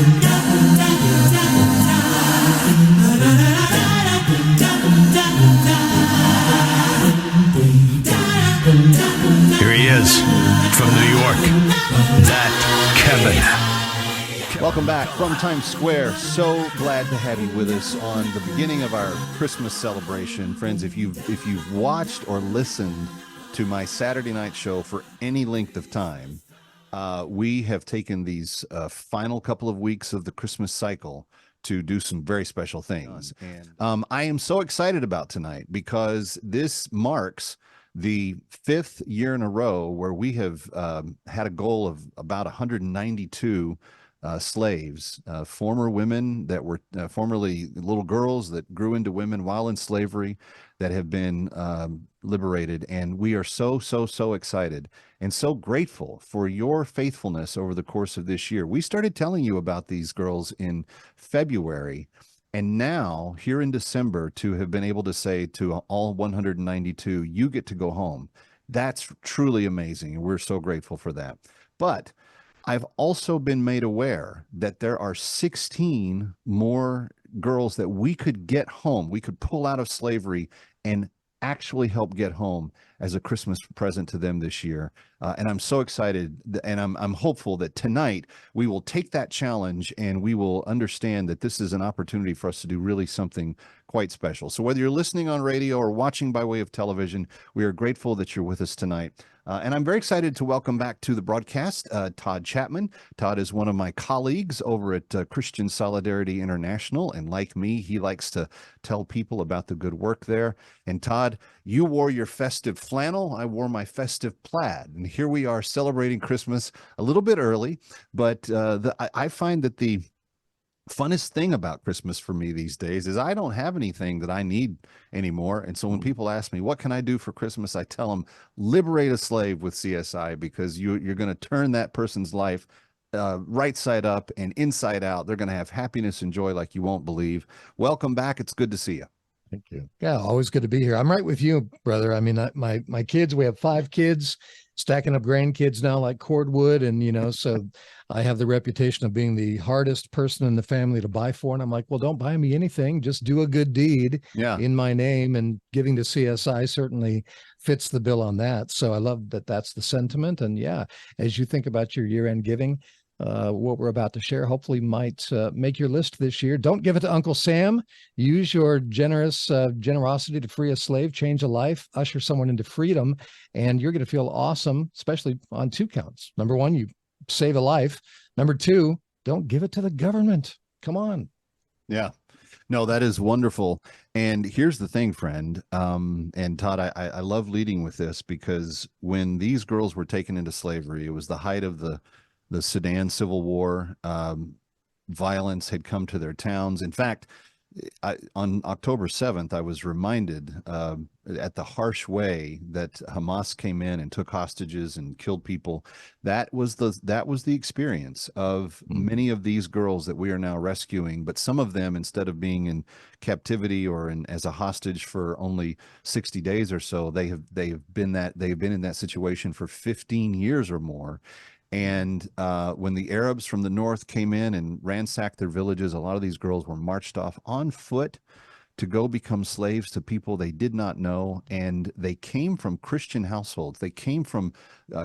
Here he is from New York, that Kevin. Welcome back from Times Square. So glad to have you with us on the beginning of our Christmas celebration. Friends, if you've watched or listened to my Saturday night show for any length of time, we have taken these final couple of weeks of the Christmas cycle to do some very special things. And I am so excited about tonight because this marks the 5th year in a row where we have had a goal of about 192 slaves, former women that were formerly little girls that grew into women while in slavery that have been liberated. And we are so excited and so grateful for your faithfulness over the course of this year. We started telling you about these girls in February, and now here in December to have been able to say to all 192, you get to go home. That's truly amazing. And we're so grateful for that. But I've also been made aware that there are 16 more girls that we could get home. We could pull out of slavery and actually help get home as a Christmas present to them this year. And I'm so excited, and I'm hopeful that tonight we will take that challenge and we will understand that this is an opportunity for us to do really something quite special. So whether you're listening on radio or watching by way of television, we are grateful that you're with us tonight. And I'm very excited to welcome back to the broadcast Todd Chapman. Todd is one of my colleagues over at Christian Solidarity International. And like me, he likes to tell people about the good work there. And Todd, you wore your festive flannel. I wore my festive plaid. And here we are celebrating Christmas a little bit early. But I find that the funnest thing about Christmas for me these days is I don't have anything that I need anymore. And so when people ask me, what can I do for Christmas? I tell them, liberate a slave with CSI, because you're going to turn that person's life right side up and inside out. They're going to have happiness and joy like you won't believe. Welcome back. It's good to see you. Thank you. Yeah, always good to be here. I'm right with you, brother. I mean, my kids, we have 5 kids, stacking up grandkids now like cordwood. And, so I have the reputation of being the hardest person in the family to buy for. And I'm like, well, don't buy me anything. Just do a good deed in my name. And giving to CSI certainly fits the bill on that. So I love that that's the sentiment. And yeah, as you think about your year-end giving, what we're about to share hopefully might make your list this year. Don't give it to Uncle Sam. Use your generosity to free a slave, change a life, usher someone into freedom, and you're going to feel awesome, especially on 2 counts. Number 1, you save a life. Number 2, don't give it to the government. Come on. Yeah. No, that is wonderful. And here's the thing, friend. And Todd, I love leading with this, because when these girls were taken into slavery, it was the height of the Sudan Civil War. Violence had come to their towns. In fact, on October 7th, I was reminded at the harsh way that Hamas came in and took hostages and killed people. That was the experience of many of these girls that we are now rescuing. But some of them, instead of being in captivity or as a hostage for only 60 days or so, they have been in that situation for 15 years or more. And when the Arabs from the north came in and ransacked their villages, a lot of these girls were marched off on foot to go become slaves to people they did not know. And they came from Christian households. They came from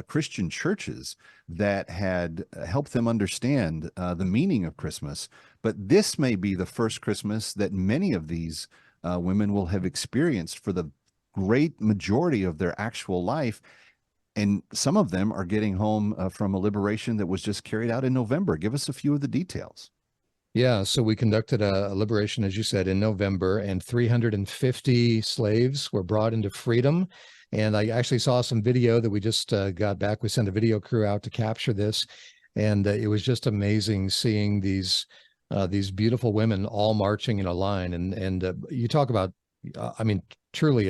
Christian churches that had helped them understand the meaning of Christmas. But this may be the first Christmas that many of these women will have experienced for the great majority of their actual life. And some of them are getting home from a liberation that was just carried out in November. Give us a few of the details. Yeah, so we conducted a liberation, as you said, in November, and 350 slaves were brought into freedom. And I actually saw some video that we just got back. We sent a video crew out to capture this. And it was just amazing seeing these beautiful women all marching in a line. And you talk about, truly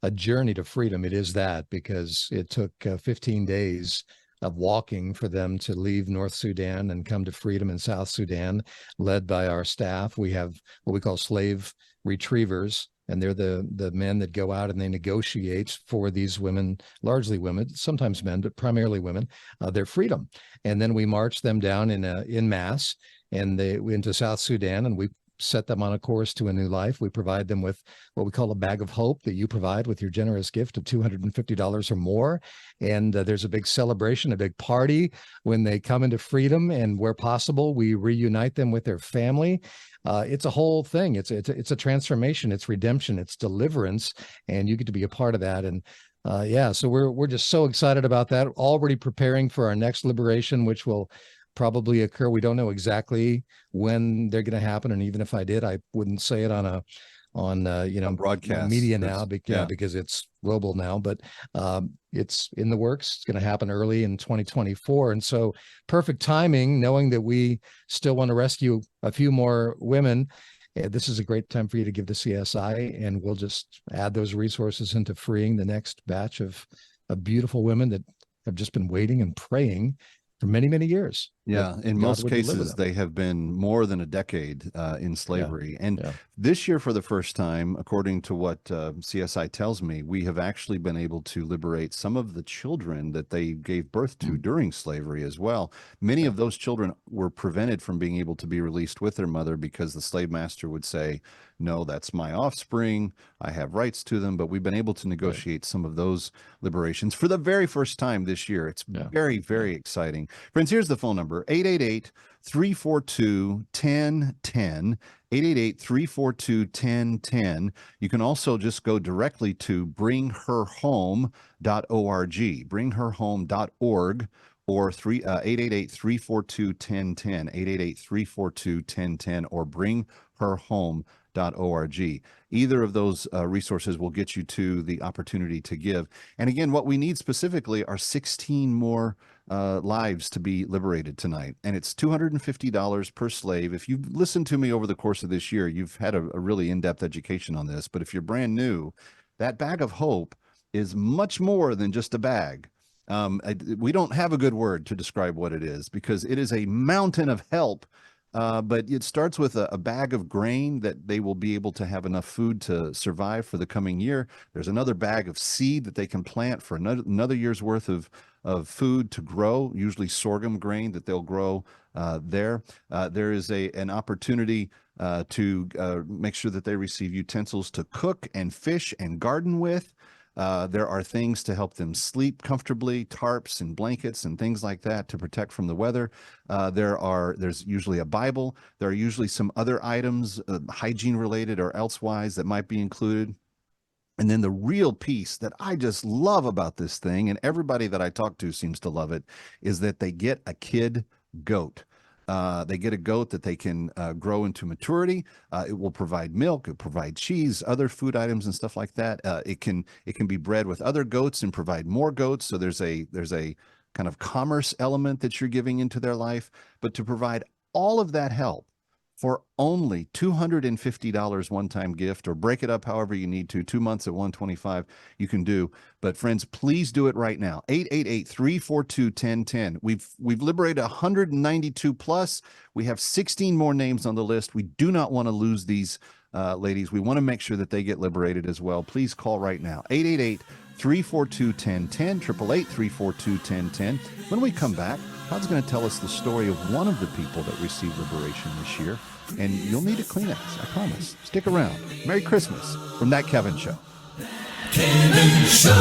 a journey to freedom. It is that, because it took 15 days walking for them to leave North Sudan and come to freedom in South Sudan, led by our staff. We have what we call slave retrievers, and they're the men that go out and they negotiate for these women, largely women, sometimes men, but primarily women, their freedom. And then we march them down in mass and they into South Sudan, and we set them on a course to a new life. We provide them with what we call a bag of hope that you provide with your generous gift of $250 or more. And there's a big celebration, a big party when they come into freedom. And where possible, we reunite them with their family. It's a whole thing. It's a transformation. It's redemption. It's deliverance. And you get to be a part of that. And so we're just so excited about that. Already preparing for our next liberation, which will probably occur. We don't know exactly when they're going to happen, and even if I did, I wouldn't say it on broadcast media now, because it's global now. But it's in the works. It's going to happen early in 2024, and so perfect timing. Knowing that we still want to rescue a few more women, this is a great time for you to give the CSI, and we'll just add those resources into freeing the next batch of beautiful women that have just been waiting and praying for many, many years. Yeah, in most cases, they have been more than a decade in slavery. And this year, for the first time, according to what CSI tells me, we have actually been able to liberate some of the children that they gave birth to during slavery as well. Many of those children were prevented from being able to be released with their mother because the slave master would say, no, that's my offspring. I have rights to them. But we've been able to negotiate some of those liberations for the very first time this year. It's very, very exciting. Friends, here's the phone number, 888-342-1010, 888-342-1010. You can also just go directly to bringherhome.org, bringherhome.org, or 888-342-1010, 888-342-1010, or bringherhome.org. Either of those resources will get you to the opportunity to give. And again, what we need specifically are 16 more lives to be liberated tonight. And it's $250 per slave. If you've listened to me over the course of this year, you've had a really in-depth education on this. But if you're brand new, that bag of hope is much more than just a bag. We don't have a good word to describe what it is, because it is a mountain of help. But it starts with a bag of grain that they will be able to have enough food to survive for the coming year. There's another bag of seed that they can plant for another year's worth of food to grow, usually sorghum grain that they'll grow there. There is an opportunity to make sure that they receive utensils to cook and fish and garden with. There are things to help them sleep comfortably, tarps and blankets and things like that to protect from the weather. There's usually a Bible. There are usually some other items, hygiene related or elsewise, that might be included. And then the real piece that I just love about this thing, and everybody that I talk to seems to love it, is that they get a kid goat. They get a goat that they can grow into maturity. It will provide milk, it provide cheese, other food items and stuff like that. It can be bred with other goats and provide more goats. So there's a kind of commerce element that you're giving into their life. But to provide all of that help for only $250 one-time gift, or break it up however you need to, 2 months at $125, you can do. But friends, please do it right now. 888-342-1010. We've liberated 192 plus. We have 16 more names on the list. We do not want to lose these ladies. We want to make sure that they get liberated as well. Please call right now. 888-342-1010, 888-342-1010. When we come back, Todd's going to tell us the story of one of the people that received liberation this year. And you'll need a Kleenex, I promise. Stick around. Merry Christmas from That Kevin Show. Kevin Show.